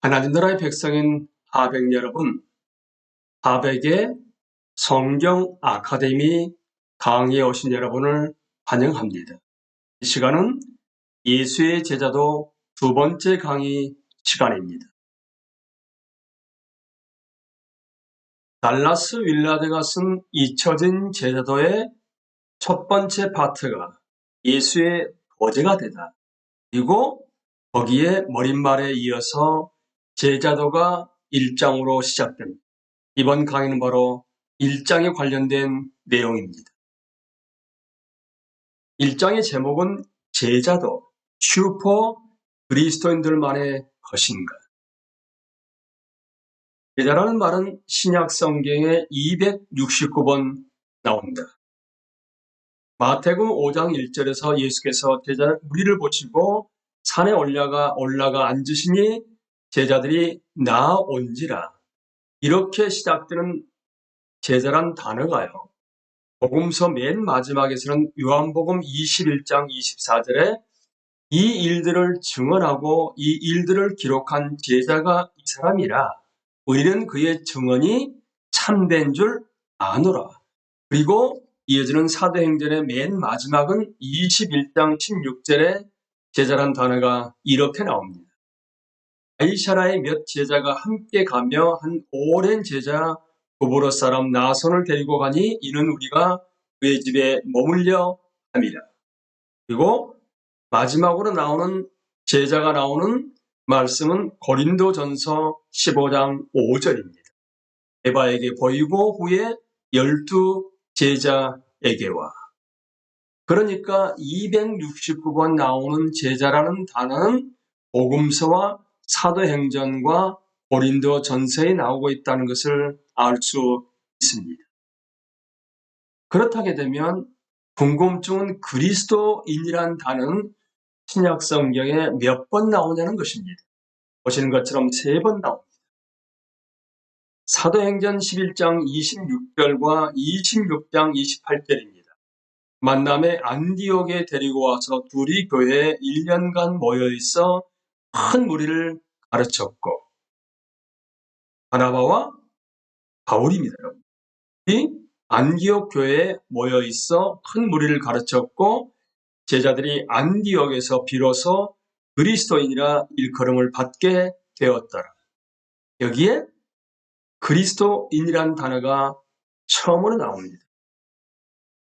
하나님 나라의 백성인 하백 여러분, 하백의 성경 아카데미 강의에 오신 여러분을 환영합니다. 이 시간은 예수의 제자도 두 번째 강의 시간입니다. 달라스 윌라드가 쓴 잊혀진 제자도의 첫 번째 파트가 예수의 거제가 되다. 그리고 거기에 머릿말에 이어서 제자도가 1장으로 시작됩니다. 이번 강의는 바로 1장에 관련된 내용입니다. 1장의 제목은 제자도, 슈퍼 그리스도인들만의 것인가. 제자라는 말은 신약 성경에 269번 나옵니다. 마태복음 5장 1절에서 예수께서 제자 무리를 보시고 산에 올라가 앉으시니 제자들이 나온지라. 이렇게 시작되는 제자란 단어가요. 복음서 맨 마지막에서는 요한복음 21장 24절에 이 일들을 증언하고 이 일들을 기록한 제자가 이 사람이라 우리는 그의 증언이 참된 줄 아노라. 그리고 이어지는 사도행전의 맨 마지막은 21장 16절에 제자란 단어가 이렇게 나옵니다. 아이샤라의 몇 제자가 함께 가며 한 오랜 제자 고보로 사람 나손을 데리고 가니 이는 우리가 그의 집에 머물려 함이라. 그리고 마지막으로 나오는 제자가 나오는 말씀은 고린도전서 15장 5절입니다. 에바에게 보이고 후에 12 제자에게와. 그러니까 269번 나오는 제자라는 단어는 복음서와 사도행전과 고린도전서에 나오고 있다는 것을 알 수 있습니다. 그렇다게 되면 궁금증은 그리스도인이란 단어는 신약 성경에 몇 번 나오냐는 것입니다. 보시는 것처럼 3번 나옵니다. 사도행전 11장 26절과 26장 28절입니다. 만남에 안디옥에 데리고 와서 둘이 교회에 1년간 모여있어 큰 무리를 가르쳤고, 바나바와 바울입니다. 이 안디옥 교회에 모여있어 큰 무리를 가르쳤고 제자들이 안디옥에서 비로소 그리스도인이라 일컬음을 받게 되었더라. 여기에 그리스도인이란 단어가 처음으로 나옵니다.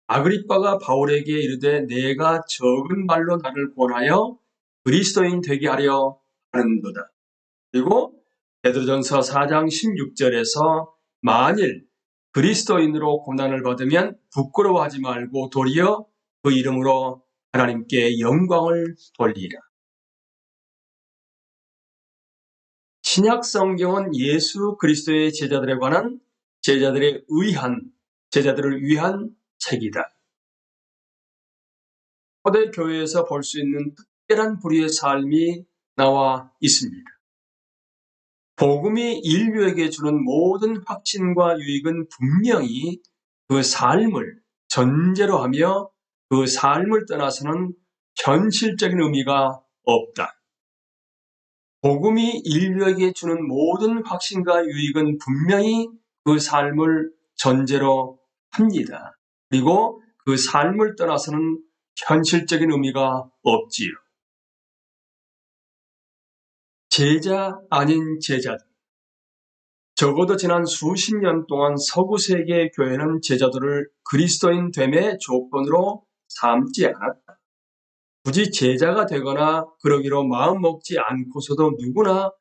아그리빠가 바울에게 이르되 내가 적은 말로 나를 권하여 그리스도인 되게 하려 하는도다. 그리고 베드로전서 4장 16절에서 만일 그리스도인으로 고난을 받으면 부끄러워하지 말고 도리어 그 이름으로 하나님께 영광을 돌리라. 신약 성경은 예수 그리스도의 제자들에 관한 제자들을 위한 책이다. 초대 교회에서 볼 수 있는 특별한 부류의 삶이 나와 있습니다. 복음이 인류에게 주는 모든 확신과 유익은 분명히 그 삶을 전제로 하며 그 삶을 떠나서는 현실적인 의미가 없다. 복음이 인류에게 주는 모든 확신과 유익은 분명히 그 삶을 전제로 합니다. 그리고 그 삶을 떠나서는 현실적인 의미가 없지요. 제자 아닌 제자들. 적어도 지난 수십 년 동안 서구 세계의 교회는 제자들을 그리스도인 됨의 조건으로 삼지 않았다. 굳이 제자가 되거나 그러기로 마음 먹지 않고서도 누구나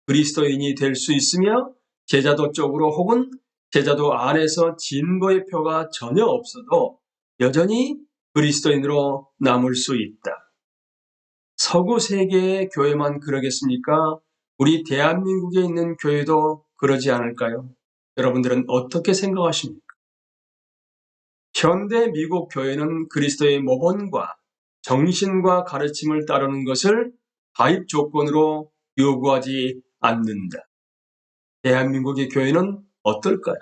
그리스도인이 될 수 있으며 제자도 쪽으로 혹은 제자도 안에서 진보의 표가 전혀 없어도 여전히 그리스도인으로 남을 수 있다. 서구 세계의 교회만 그러겠습니까? 우리 대한민국에 있는 교회도 그러지 않을까요? 여러분들은 어떻게 생각하십니까? 현대 미국 교회는 그리스도의 모본과 정신과 가르침을 따르는 것을 가입 조건으로 요구하지 않는다. 대한민국의 교회는 어떨까요?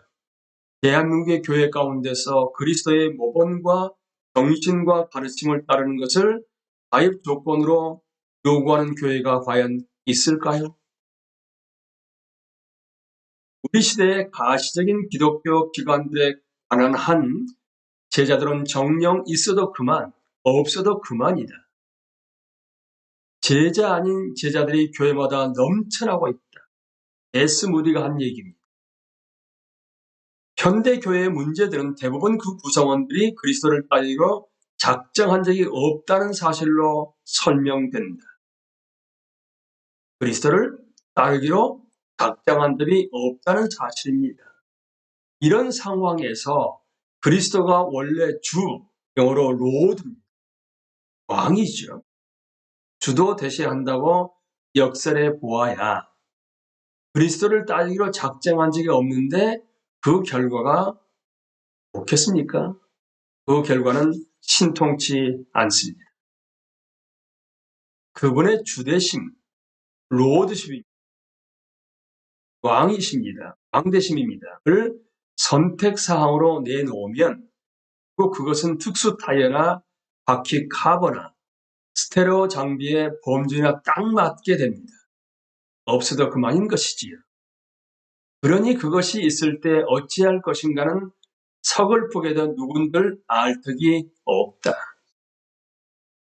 대한민국의 교회 가운데서 그리스도의 모본과 정신과 가르침을 따르는 것을 가입 조건으로 요구하는 교회가 과연 있을까요? 이 시대의 가시적인 기독교 기관들에 관한 한 제자들은 정령 있어도 그만, 없어도 그만이다. 제자 아닌 제자들이 교회마다 넘쳐나고 있다. 에스 무디가 한 얘기입니다. 현대 교회의 문제들은 대부분 그 구성원들이 그리스도를 따르기로 작정한 적이 없다는 사실로 설명된다. 그리스도를 따르기로 작정한 적이 없다는 사실입니다. 이런 상황에서 그리스도가 원래 주, 영어로 로드, 왕이죠. 주도 대신한다고 역설해 보아야 그리스도를 따르기로 작정한 적이 없는데 그 결과가 좋겠습니까? 그 결과는 신통치 않습니다. 그분의 주대심, 로드십입니다. 왕이십니다. 왕대심입니다.를 선택사항으로 내놓으면 그것은 특수 타이어나 바퀴 카버나 스테레오 장비의 범준이나 딱 맞게 됩니다. 없어도 그만인 것이지요. 그러니 그것이 있을 때 어찌할 것인가는 서글프게도 누군들 알 턱이 없다.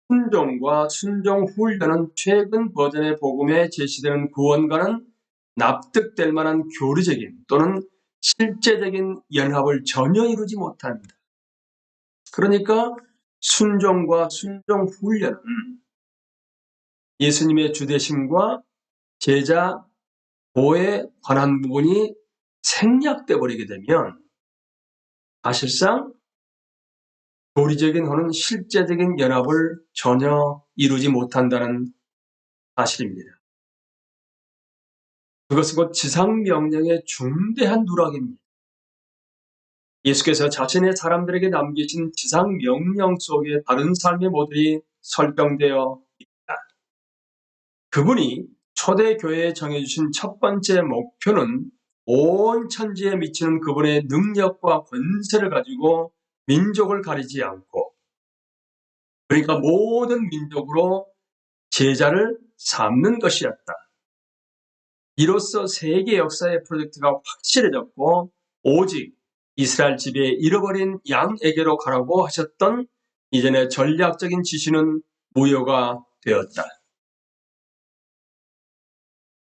순종과 순종 훈련은 최근 버전의 복음에 제시되는 구원과는 납득될 만한 교리적인 또는 실제적인 연합을 전혀 이루지 못합니다. 그러니까 순종과 순종 훈련은 예수님의 주대심과 제자 보에 관한 부분이 생략돼 버리게 되면 사실상 교리적인 혹은 실제적인 연합을 전혀 이루지 못한다는 사실입니다. 그것은 곧 지상명령의 중대한 누락입니다. 예수께서 자신의 사람들에게 남기신 지상명령 속에 다른 삶의 모델이 설정되어 있다. 그분이 초대교회에 정해주신 첫 번째 목표는 온 천지에 미치는 그분의 능력과 권세를 가지고 민족을 가리지 않고, 그러니까 모든 민족으로 제자를 삼는 것이었다. 이로써 세계 역사의 프로젝트가 확실해졌고 오직 이스라엘 집에 잃어버린 양에게로 가라고 하셨던 이전의 전략적인 지시는 무효가 되었다.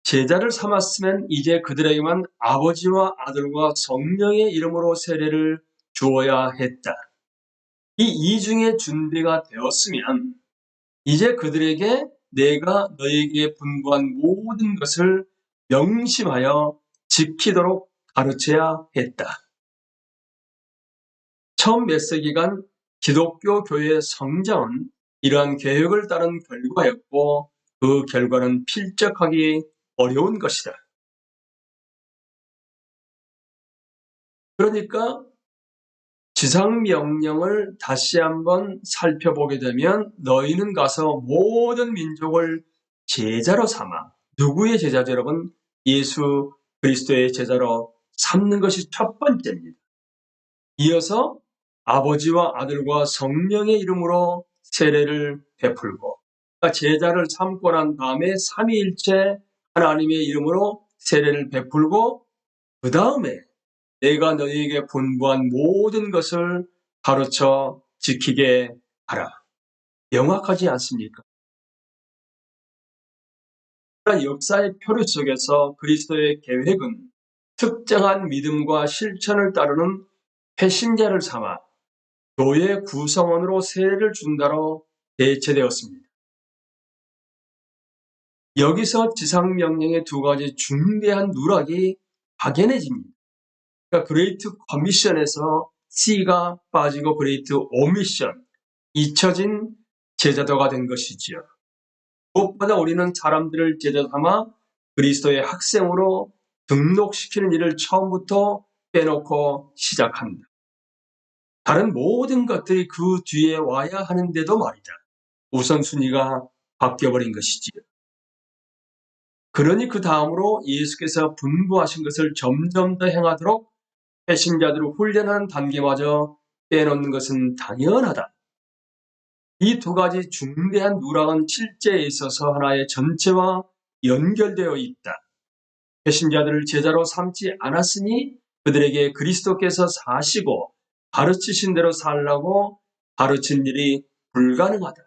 제자를 삼았으면 이제 그들에게만 아버지와 아들과 성령의 이름으로 세례를 주어야 했다. 이 이중의 준비가 되었으면 이제 그들에게 내가 너에게 분부한 모든 것을 명심하여 지키도록 가르쳐야 했다. 처음 몇 세기간 기독교 교회의 성장은 이러한 계획을 따른 결과였고 그 결과는 필적하기 어려운 것이다. 그러니까 지상명령을 다시 한번 살펴보게 되면 너희는 가서 모든 민족을 제자로 삼아, 누구의 제자죠 여러분? 예수 그리스도의 제자로 삼는 것이 첫 번째입니다. 이어서 아버지와 아들과 성령의 이름으로 세례를 베풀고, 제자를 삼고 난 다음에 삼위일체 하나님의 이름으로 세례를 베풀고 그 다음에 내가 너희에게 분부한 모든 것을 가르쳐 지키게 하라. 명확하지 않습니까? 역사의 표류 속에서 그리스도의 계획은 특정한 믿음과 실천을 따르는 회신자를 삼아 교회 구성원으로 세례를 준다로 대체되었습니다. 여기서 지상명령의 두 가지 중대한 누락이 확연해집니다. 그러니까 그레이트 커미션에서 C가 빠지고 그레이트 오미션, 잊혀진 제자도가 된 것이지요. 무엇보다 우리는 사람들을 제자 삼아 그리스도의 학생으로 등록시키는 일을 처음부터 빼놓고 시작한다. 다른 모든 것들이 그 뒤에 와야 하는데도 말이다. 우선순위가 바뀌어버린 것이지요. 그러니 그 다음으로 예수께서 분부하신 것을 점점 더 행하도록 배신자들을 훈련하는 단계마저 빼놓는 것은 당연하다. 이 두 가지 중대한 누락은 실제에 있어서 하나의 전체와 연결되어 있다. 배신자들을 제자로 삼지 않았으니 그들에게 그리스도께서 사시고 가르치신 대로 살라고 가르친 일이 불가능하다.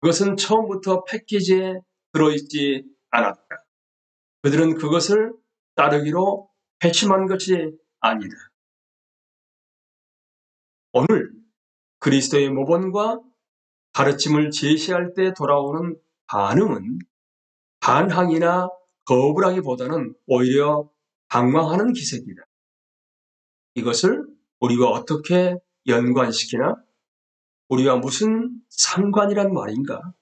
그것은 처음부터 패키지에 들어있지 않았다. 그들은 그것을 따르기로 회심한 것이 아니다. 오늘 그리스도의 모본과 가르침을 제시할 때 돌아오는 반응은 반항이나 거부라기보다는 오히려 당황하는 기색이다. 이것을 우리와 어떻게 연관시키나? 우리와 무슨 상관이란 말인가?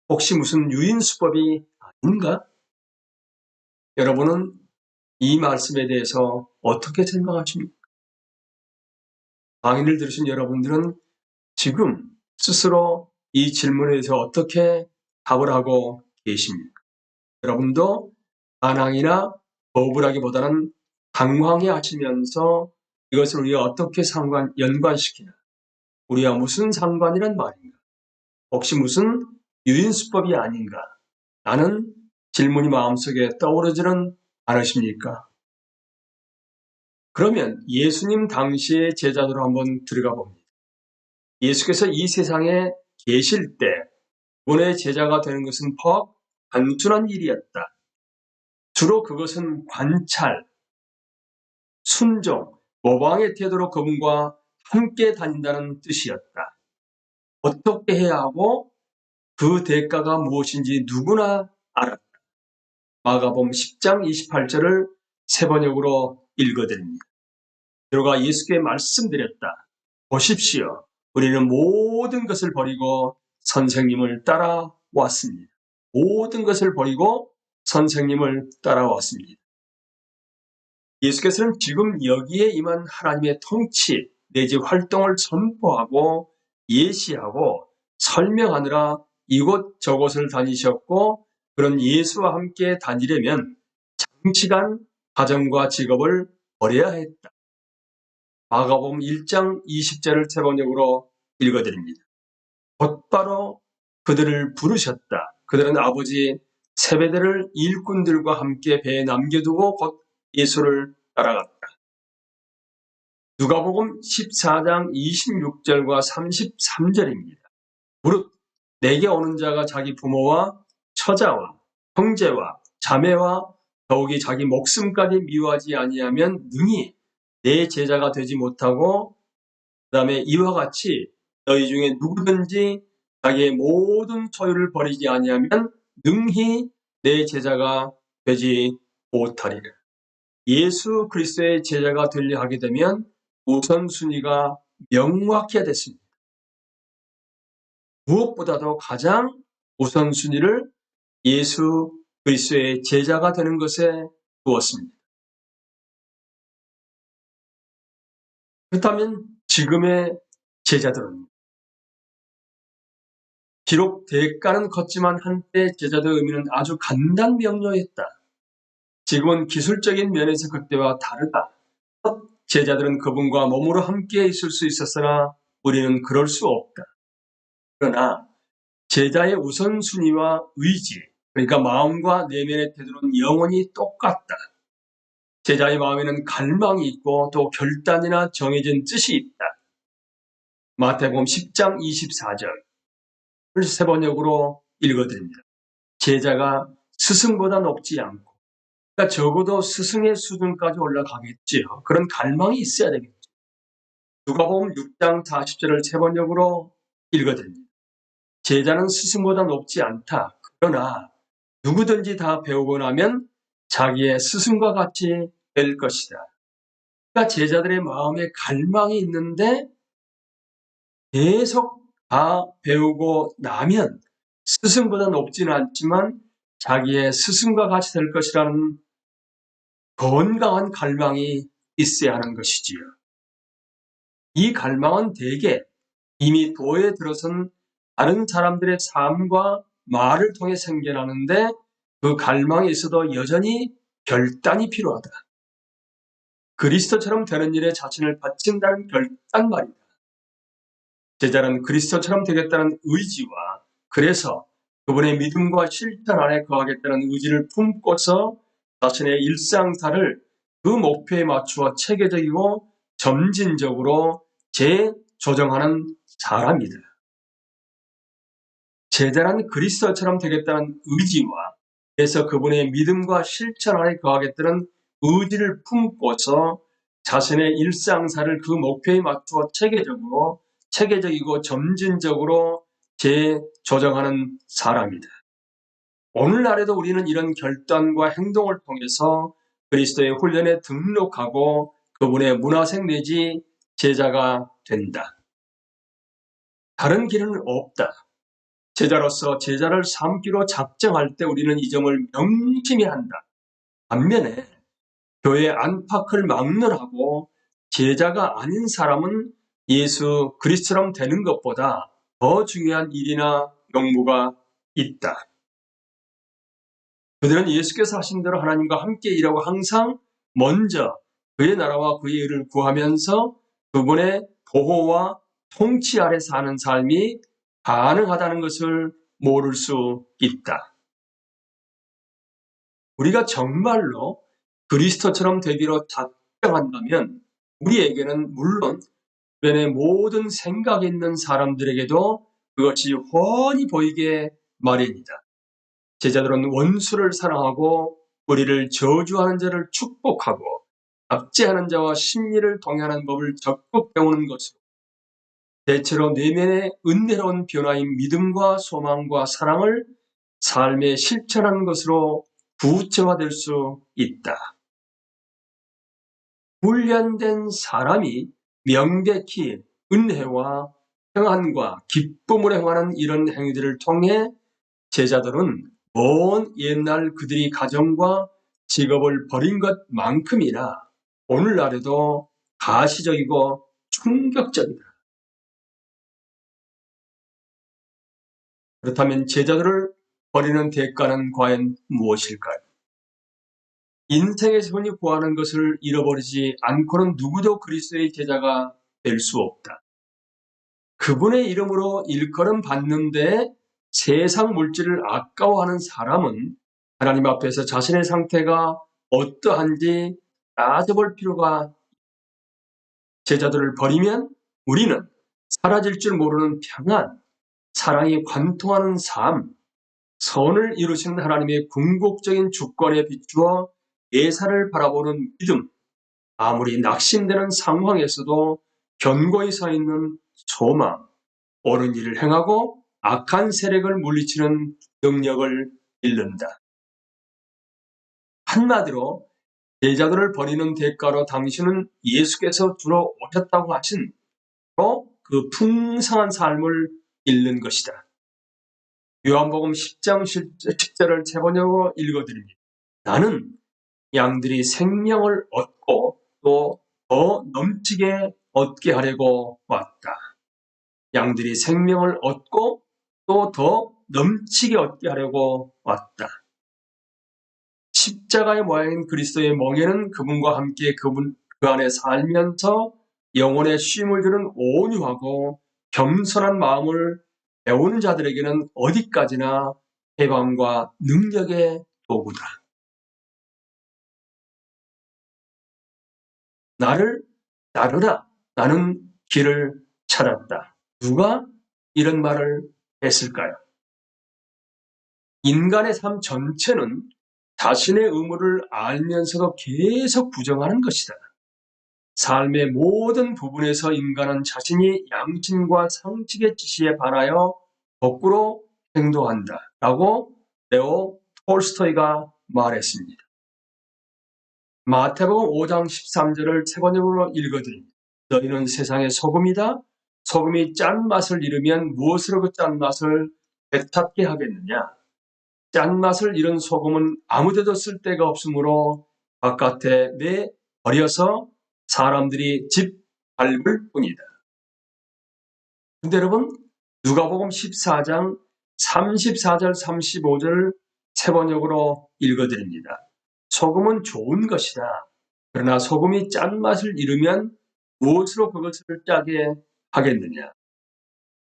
혹시 무슨 유인수법이 아닌가? 여러분은 이 말씀에 대해서 어떻게 생각하십니까? 강의를 들으신 여러분들은 지금 스스로 이 질문에 대해서 어떻게 답을 하고 계십니까? 여러분도 반항이나 거부라기보다는 당황해 하시면서 이것을 우리가 어떻게 연관시키나? 우리와 무슨 상관이란 말인가? 혹시 무슨 유인수법이 아닌가? 라는 질문이 마음속에 떠오르지는 않으십니까? 그러면 예수님 당시의 제자들로 한번 들어가 봅니다. 예수께서 이 세상에 계실 때 그분의 제자가 되는 것은 퍽 단순한 일이었다. 주로 그것은 관찰, 순종, 모방의 태도로 그분과 함께 다닌다는 뜻이었다. 어떻게 해야 하고 그 대가가 무엇인지 누구나 알았다. 마가복음 10장 28절을 세 번역으로 읽어드립니다. 들어가 예수께 말씀드렸다. 보십시오. 우리는 모든 것을 버리고 선생님을 따라왔습니다. 모든 것을 버리고 선생님을 따라왔습니다. 예수께서는 지금 여기에 임한 하나님의 통치 내지 활동을 선포하고 예시하고 설명하느라 이곳저곳을 다니셨고 그런 예수와 함께 다니려면 장시간 가정과 직업을 버려야 했다. 마가복음 1장 20절을 세 번역으로 읽어드립니다. 곧바로 그들을 부르셨다. 그들은 아버지 세베대를 일꾼들과 함께 배에 남겨두고 곧 예수를 따라갔다. 누가복음 14장 26절과 33절입니다. 무릇 내게 오는 자가 자기 부모와 처자와 형제와 자매와 더욱이 자기 목숨까지 미워하지 아니하면 능히 내 제자가 되지 못하고 그 다음에 이와 같이 너희 중에 누구든지 자기의 모든 소유를 버리지 아니하면 능히 내 제자가 되지 못하리라. 예수 그리스도의 제자가 되려 하게 되면 우선순위가 명확해야 됐습니다. 무엇보다도 가장 우선순위를 예수 그리스도의 제자가 되는 것에 두었습니다. 그렇다면 지금의 제자들은 비록 대가는 컸지만 한때 제자들의 의미는 아주 간단명료했다. 지금은 기술적인 면에서 그때와 다르다. 제자들은 그분과 몸으로 함께 있을 수 있었으나 우리는 그럴 수 없다. 그러나 제자의 우선순위와 의지, 그러니까 마음과 내면의 태도는 영원히 똑같다. 제자의 마음에는 갈망이 있고 또 결단이나 정해진 뜻이 있다. 마태복음 10장 24절 세 번역으로 읽어드립니다. 제자가 스승보다 높지 않고 그러니까 적어도 스승의 수준까지 올라가겠지요. 그런 갈망이 있어야 되겠죠. 누가복음 6장 40절을 세 번역으로 읽어드립니다. 제자는 스승보다 높지 않다. 그러나 누구든지 다 배우고 나면 자기의 스승과 같이 될 것이다. 그러니까 제자들의 마음에 갈망이 있는데 계속 다 배우고 나면 스승보다 높지는 않지만 자기의 스승과 같이 될 것이라는 건강한 갈망이 있어야 하는 것이지요. 이 갈망은 대개 이미 도에 들어선 다른 사람들의 삶과 말을 통해 생겨나는데 그 갈망이 있어도 여전히 결단이 필요하다. 그리스도처럼 되는 일에 자신을 바친다는 결단 말이다. 제자는 그리스도처럼 되겠다는 의지와 그래서 그분의 믿음과 실천 안에 거하겠다는 의지를 품고서 자신의 일상사를 그 목표에 맞추어 체계적이고 점진적으로 재조정하는 사람이다. 제자란 그리스도처럼 되겠다는 의지와 그래서 그분의 믿음과 실천 안에 거하겠다는 의지를 품고서 자신의 일상사를 그 목표에 맞추어 체계적이고 점진적으로 재조정하는 사람이다. 오늘날에도 우리는 이런 결단과 행동을 통해서 그리스도의 훈련에 등록하고 그분의 문화생 내지 제자가 된다. 다른 길은 없다. 제자로서 제자를 삼기로 작정할 때 우리는 이 점을 명심히 한다. 반면에 교회 안팎을 막론하고 제자가 아닌 사람은 예수 그리스도처럼 되는 것보다 더 중요한 일이나 명무가 있다. 그들은 예수께서 하신 대로 하나님과 함께 일하고 항상 먼저 그의 나라와 그의 의를 구하면서 그분의 보호와 통치 아래 사는 삶이 가능하다는 것을 모를 수 있다. 우리가 정말로 그리스도처럼 되기로 작정한다면 우리에게는 물론 주변의 모든 생각이 있는 사람들에게도 그것이 훤히 보이게 마련이다. 제자들은 원수를 사랑하고 우리를 저주하는 자를 축복하고 압제하는 자와 심리를 동행하는 법을 적극 배우는 것으로 대체로 내면의 은혜로운 변화인 믿음과 소망과 사랑을 삶에 실천하는 것으로 구체화될 수 있다. 훈련된 사람이 명백히 은혜와 평안과 기쁨을 행하는 이런 행위들을 통해 제자들은 먼 옛날 그들이 가정과 직업을 버린 것만큼이나 오늘날에도 가시적이고 충격적이다. 그렇다면 제자들을 버리는 대가는 과연 무엇일까요? 인생에서 흔히 구하는 것을 잃어버리지 않고는 누구도 그리스도의 제자가 될 수 없다. 그분의 이름으로 일컬음 받는데 세상 물질을 아까워하는 사람은 하나님 앞에서 자신의 상태가 어떠한지 따져볼 필요가 제자들을 버리면 우리는 사라질 줄 모르는 평안, 사랑이 관통하는 삶, 선을 이루시는 하나님의 궁극적인 주권에 비추어 예사를 바라보는 믿음, 아무리 낙심되는 상황에서도 견고히 서 있는 소망, 옳은 일을 행하고 악한 세력을 물리치는 능력을 잃는다. 한마디로 제자들을 버리는 대가로 당신은 예수께서 주로 오셨다고 하신 그 풍성한 삶을 잃는 것이다. 요한복음 10장 10절을 세 번역으로 읽어드립니다. 나는 양들이 생명을 얻고 또 더 넘치게 얻게 하려고 왔다. 양들이 생명을 얻고 또 더 넘치게 얻게 하려고 왔다. 십자가의 모양인 그리스도의 멍에는 그분과 함께 그 안에 살면서 영혼에 쉼을 주는 온유하고 겸손한 마음을 배우는 자들에게는 어디까지나 해방과 능력의 도구다. 나를 따르라. 나는 길을 찾았다. 누가 이런 말을 했을까요? 인간의 삶 전체는 자신의 의무를 알면서도 계속 부정하는 것이다. 삶의 모든 부분에서 인간은 자신이 양심과 상식의 지시에 반하여 거꾸로 행동한다. 라고 레오 톨스토이가 말했습니다. 마태복음 5장 13절을 세 번역으로 읽어드립니다. 너희는 세상의 소금이다. 소금이 짠맛을 잃으면 무엇으로 그 짠맛을 되찾게 하겠느냐? 짠맛을 잃은 소금은 아무데도 쓸 데가 없으므로 바깥에 내버려서 사람들이 짓밟을 뿐이다. 근데 여러분, 누가복음 14장 34절 35절을 세 번역으로 읽어드립니다. 소금은 좋은 것이다. 그러나 소금이 짠맛을 잃으면 무엇으로 그것을 짜게 하겠느냐?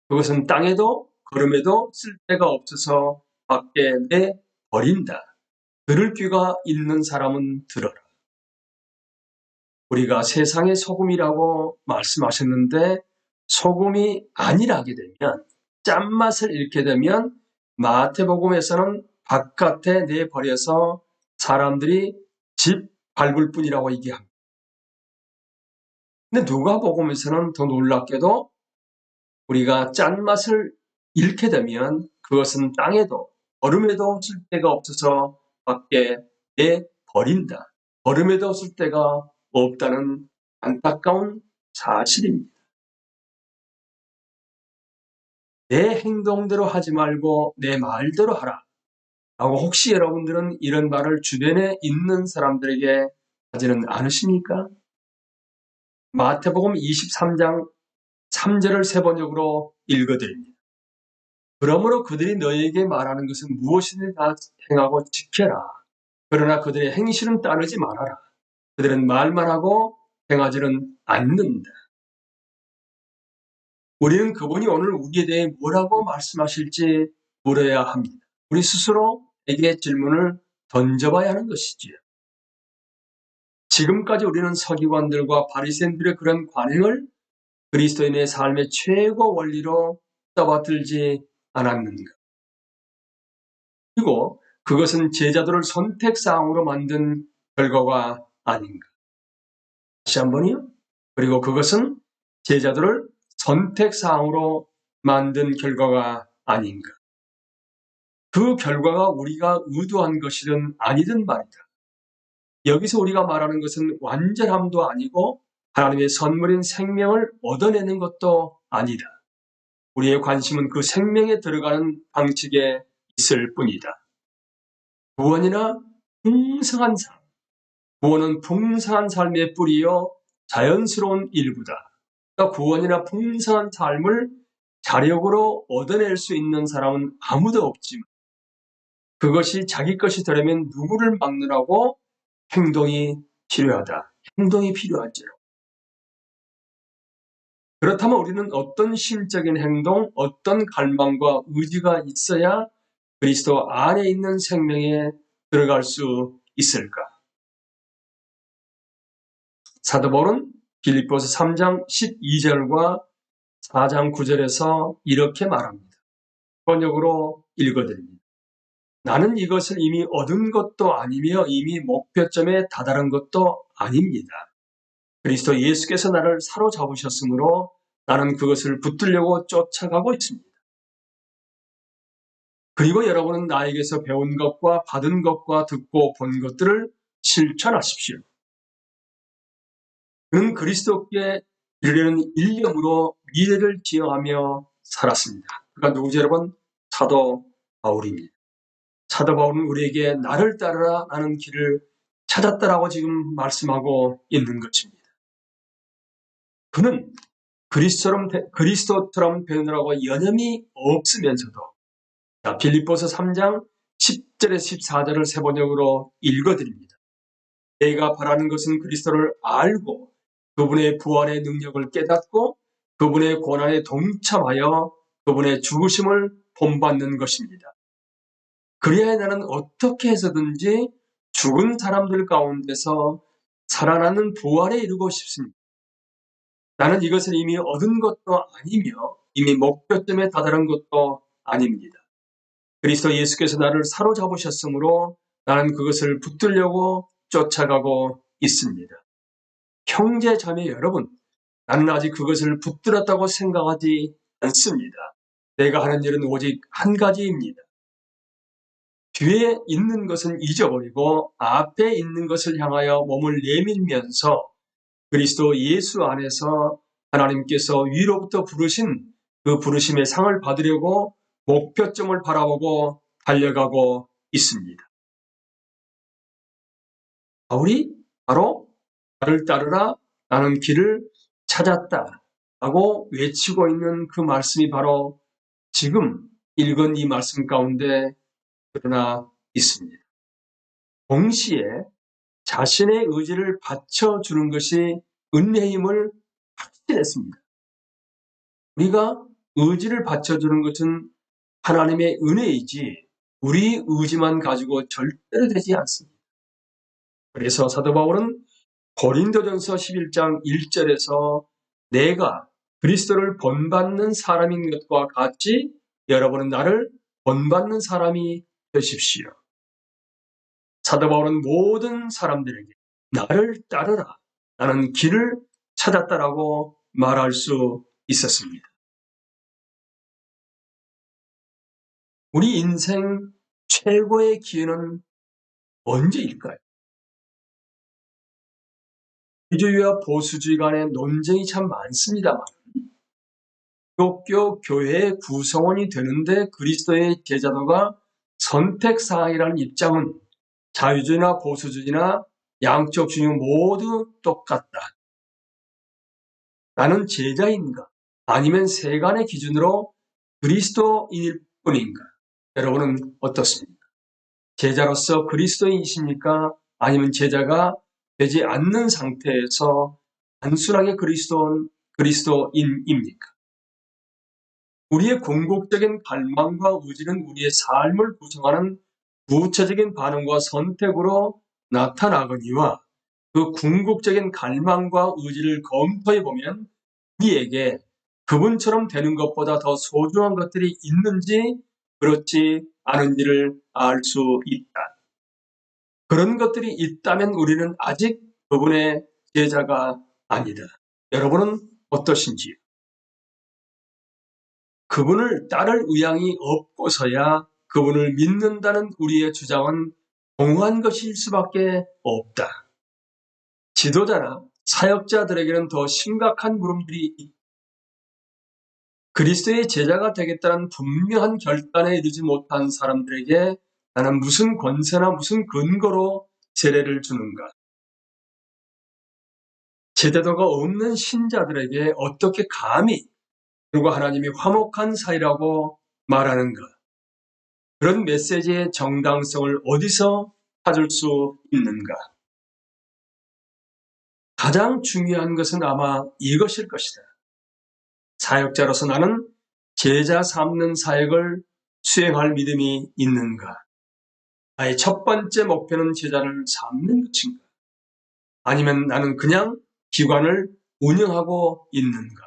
그것은 땅에도 거름에도 쓸 데가 없어서 밖에 내버린다. 들을 귀가 있는 사람은 들어라. 우리가 세상의 소금이라고 말씀하셨는데 소금이 아니라게 되면 짠맛을 잃게 되면 마태복음에서는 바깥에 내버려서 사람들이 집 밟을 뿐이라고 얘기합니다. 근데 누가복음에서는 더 놀랍게도 우리가 짠맛을 잃게 되면 그것은 땅에도 얼음에도 쓸 데가 없어서 밖에 내버린다. 얼음에도 쓸 데가 없다는 안타까운 사실입니다. 내 행동대로 하지 말고 내 말대로 하라. 라고 혹시 여러분들은 이런 말을 주변에 있는 사람들에게 하지는 않으십니까? 마태복음 23장 3절을 세 번역으로 읽어드립니다. 그러므로 그들이 너희에게 말하는 것은 무엇이든 다 행하고 지켜라. 그러나 그들의 행실은 따르지 말아라. 그들은 말만 하고 행하지는 않는다. 우리는 그분이 오늘 우리에 대해 뭐라고 말씀하실지 물어야 합니다. 우리 스스로에게 질문을 던져봐야 하는 것이지요. 지금까지 우리는 서기관들과 바리새인들의 그런 관행을 그리스도인의 삶의 최고 원리로 떠받들지 않았는가? 그리고 그것은 제자들을 선택사항으로 만든 결과가 아닌가? 다시 한번요. 그리고 그것은 제자들을 선택사항으로 만든 결과가 아닌가? 그 결과가 우리가 의도한 것이든 아니든 말이다. 여기서 우리가 말하는 것은 완전함도 아니고 하나님의 선물인 생명을 얻어내는 것도 아니다. 우리의 관심은 그 생명에 들어가는 방식에 있을 뿐이다. 구원이나 풍성한 삶, 구원은 풍성한 삶의 뿌리요 자연스러운 일부다. 그러니까 구원이나 풍성한 삶을 자력으로 얻어낼 수 있는 사람은 아무도 없지만 그것이 자기 것이 되려면 누구를 막느라고 행동이 필요하다. 행동이 필요하죠. 그렇다면 우리는 어떤 심적인 행동, 어떤 갈망과 의지가 있어야 그리스도 안에 있는 생명에 들어갈 수 있을까? 사도 바울은 빌립보서 3장 12절과 4장 9절에서 이렇게 말합니다. 번역으로 읽어드립니다. 나는 이것을 이미 얻은 것도 아니며 이미 목표점에 다다른 것도 아닙니다. 그리스도 예수께서 나를 사로잡으셨으므로 나는 그것을 붙들려고 쫓아가고 있습니다. 그리고 여러분은 나에게서 배운 것과 받은 것과 듣고 본 것들을 실천하십시오. 그는 그리스도께 이르려는 일념으로 미래를 지향하며 살았습니다. 그가 누구죠, 여러분? 사도 바울입니다. 사도 바울은 우리에게 나를 따르라 하는 길을 찾았다라고 지금 말씀하고 있는 것입니다. 그는 그리스도처럼 되느라고 여념이 없으면서도 빌립보서 3장 10절에서 14절을 세 번역으로 읽어드립니다. 내가 바라는 것은 그리스도를 알고 그분의 부활의 능력을 깨닫고 그분의 고난에 동참하여 그분의 죽으심을 본받는 것입니다. 그리하여 나는 어떻게 해서든지 죽은 사람들 가운데서 살아나는 부활에 이르고 싶습니다. 나는 이것을 이미 얻은 것도 아니며 이미 목표점에 다다른 것도 아닙니다. 그리스도 예수께서 나를 사로잡으셨으므로 나는 그것을 붙들려고 쫓아가고 있습니다. 형제 자매 여러분, 나는 아직 그것을 붙들었다고 생각하지 않습니다. 내가 하는 일은 오직 한 가지입니다. 뒤에 있는 것은 잊어버리고 앞에 있는 것을 향하여 몸을 내밀면서 그리스도 예수 안에서 하나님께서 위로부터 부르신 그 부르심의 상을 받으려고 목표점을 바라보고 달려가고 있습니다. 바울이 바로 나를 따르라 나는 길을 찾았다 라고 외치고 있는 그 말씀이 바로 지금 읽은 이 말씀 가운데 드러나 있습니다. 동시에 자신의 의지를 받쳐주는 것이 은혜임을 확신했습니다. 우리가 의지를 받쳐주는 것은 하나님의 은혜이지 우리 의지만 가지고 절대로 되지 않습니다. 그래서 사도 바울은 고린도전서 11장 1절에서 내가 그리스도를 본받는 사람인 것과 같이 여러분은 나를 본받는 사람이 되십시오. 사도 바울은 모든 사람들에게 나를 따르라, 나는 길을 찾았다라고 말할 수 있었습니다. 우리 인생 최고의 기회는 언제일까요? 기독교와 보수주의 간의 논쟁이 참 많습니다만 기독교 교회의 구성원이 되는데 그리스도의 제자도가 선택사항이라는 입장은 자유주의나 보수주의나 양쪽 주의 모두 똑같다. 나는 제자인가? 아니면 세간의 기준으로 그리스도인일 뿐인가? 여러분은 어떻습니까? 제자로서 그리스도인이십니까? 아니면 제자가 되지 않는 상태에서 단순하게 그리스도인입니까? 우리의 궁극적인 갈망과 의지는 우리의 삶을 구성하는 구체적인 반응과 선택으로 나타나거니와 그 궁극적인 갈망과 의지를 검토해 보면 우리에게 그분처럼 되는 것보다 더 소중한 것들이 있는지 그렇지 않은지를 알 수 있다. 그런 것들이 있다면 우리는 아직 그분의 제자가 아니다. 여러분은 어떠신지요? 그분을 따를 의향이 없고서야 그분을 믿는다는 우리의 주장은 공허한 것일 수밖에 없다. 지도자나 사역자들에게는 더 심각한 물음들이 있다. 그리스도의 제자가 되겠다는 분명한 결단에 이르지 못한 사람들에게 나는 무슨 권세나 무슨 근거로 세례를 주는가? 제자도가 없는 신자들에게 어떻게 감히 그리고 하나님이 화목한 사이라고 말하는가? 그런 메시지의 정당성을 어디서 찾을 수 있는가? 가장 중요한 것은 아마 이것일 것이다. 사역자로서 나는 제자 삼는 사역을 수행할 믿음이 있는가? 나의 첫 번째 목표는 제자를 삼는 것인가? 아니면 나는 그냥 기관을 운영하고 있는가?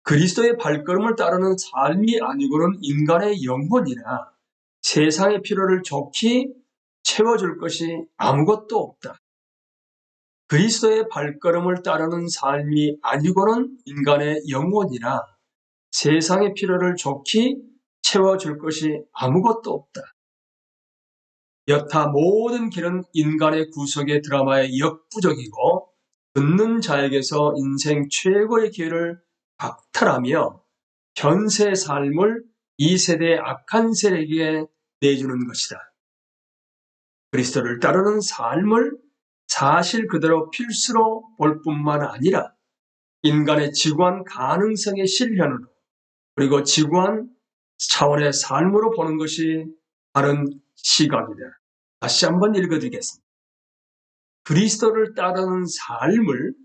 그리스도의 발걸음을 따르는 삶이 아니고는 인간의 영혼이나 세상의 필요를 좋게 채워줄 것이 아무것도 없다. 그리스도의 발걸음을 따르는 삶이 아니고는 인간의 영혼이나 세상의 필요를 좋게 채워줄 것이 아무것도 없다. 여타 모든 길은 인간의 구속의 드라마의 역부족이고 듣는 자에게서 인생 최고의 기회를 박탈하며 현세 삶을 이 세대의 악한 세력에게 내주는 것이다. 그리스도를 따르는 삶을 사실 그대로 필수로 볼 뿐만 아니라 인간의 지구한 가능성의 실현으로 그리고 지구한 차원의 삶으로 보는 것이 바른 시각이다. 다시 한번 읽어드리겠습니다. 그리스도를 따르는 삶을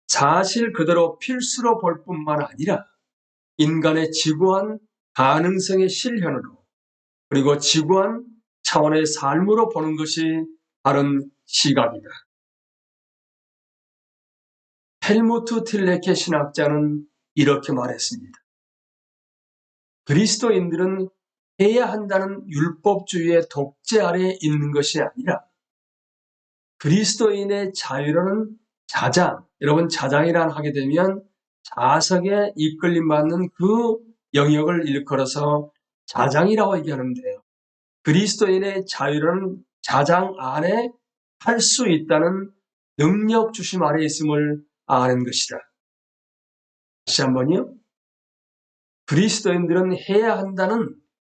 사실 그대로 필수로 볼 뿐만 아니라 인간의 지구한 가능성의 실현으로 그리고 지구한 차원의 삶으로 보는 것이 바른 시각이다. 헬무트 틸레케 신학자는 이렇게 말했습니다. 그리스도인들은 해야 한다는 율법주의의 독재 아래에 있는 것이 아니라 그리스도인의 자유로는 자장, 여러분 자장이란 하게 되면 자석에 이끌림 받는 그 영역을 일컬어서 자장이라고 얘기하는데요. 그리스도인의 자유로는 자장 안에 할 수 있다는 능력 주심 아래 있음을 아는 것이다. 다시 한번요. 그리스도인들은 해야 한다는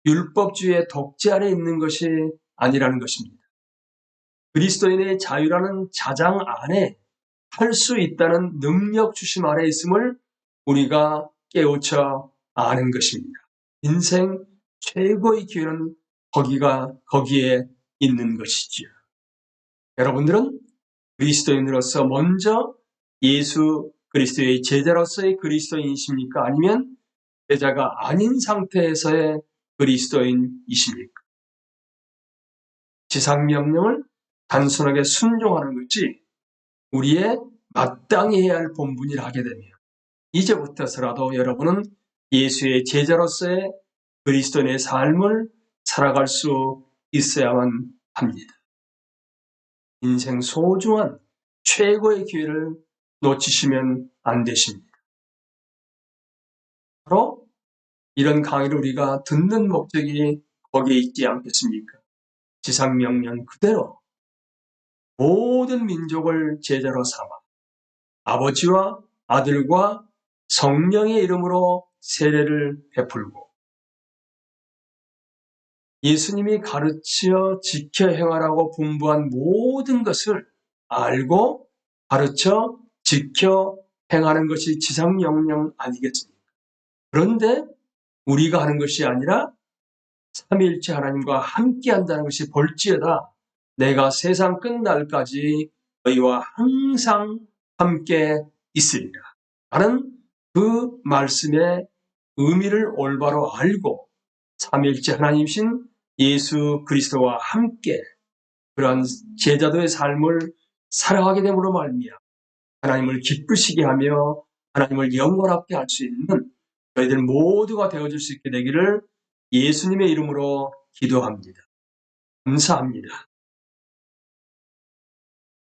율법주의의 독재 아래 있는 것이 아니라는 것입니다. 그리스도인의 자유라는 자장 안에 할 수 있다는 능력 주심 아래 있음을 우리가 깨우쳐 아는 것입니다. 인생 최고의 기회는 거기에 있는 것이지요. 여러분들은 그리스도인으로서 먼저 예수 그리스도의 제자로서의 그리스도인이십니까? 아니면 제자가 아닌 상태에서의 그리스도인이십니까? 지상명령을 단순하게 순종하는 것이 우리의 마땅히 해야 할 본분이라 하게 되면 이제부터서라도 여러분은 예수의 제자로서의 그리스도인의 삶을 살아갈 수 있어야만 합니다. 인생 소중한 최고의 기회를 놓치시면 안 되십니다. 바로 이런 강의를 우리가 듣는 목적이 거기에 있지 않겠습니까? 지상명령 그대로 모든 민족을 제자로 삼아 아버지와 아들과 성령의 이름으로 세례를 베풀고 예수님이 가르쳐 지켜 행하라고 분부한 모든 것을 알고 가르쳐 지켜 행하는 것이 지상명령 아니겠습니까? 그런데 우리가 하는 것이 아니라 삼위일체 하나님과 함께 한다는 것이 볼지어다 내가 세상 끝날까지 너희와 항상 함께 있으리라 라는 그 말씀의 의미를 올바로 알고 삼위일체 하나님이신 예수 그리스도와 함께 그러한 제자도의 삶을 살아가게 됨으로 말미암아 하나님을 기쁘시게 하며 하나님을 영원하게 할 수 있는 저희들 모두가 되어줄 수 있게 되기를 예수님의 이름으로 기도합니다. 감사합니다.